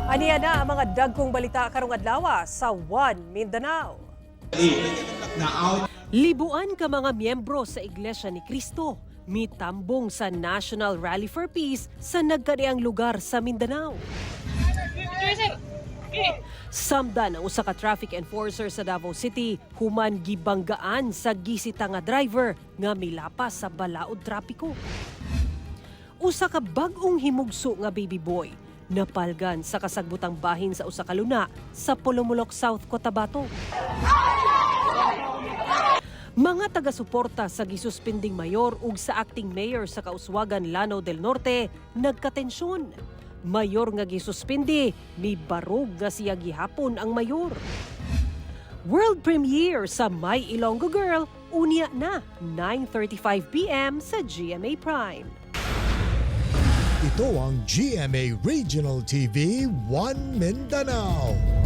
Aniya na ang mga dagkong balita karong adlawa sa One Mindanao. Libuan ka mga miyembro sa Iglesia ni Cristo mitambong sa National Rally for Peace sa nagkariang lugar sa Mindanao. Samdan ang usa ka traffic enforcer sa Davao City human gibanggaan sa gisita nga driver nga milapas sa balaod trapiko. Usa ka bag-ong himugso nga baby boy napalgan sa kasagbutang bahin sa usa ka luna sa Pulumulok South, Cotabato. Mga taga-suporta sa gisuspending mayor ug sa acting mayor sa Kauswagan, Lanao del Norte nagkatensyon. Mayor nga gisuspindi, may barog nga siya gihapon ang mayor. World premiere sa My Ilonggo Girl, unya na 9:35 p.m. sa GMA Prime. Ito ang GMA Regional TV 1 Mindanao.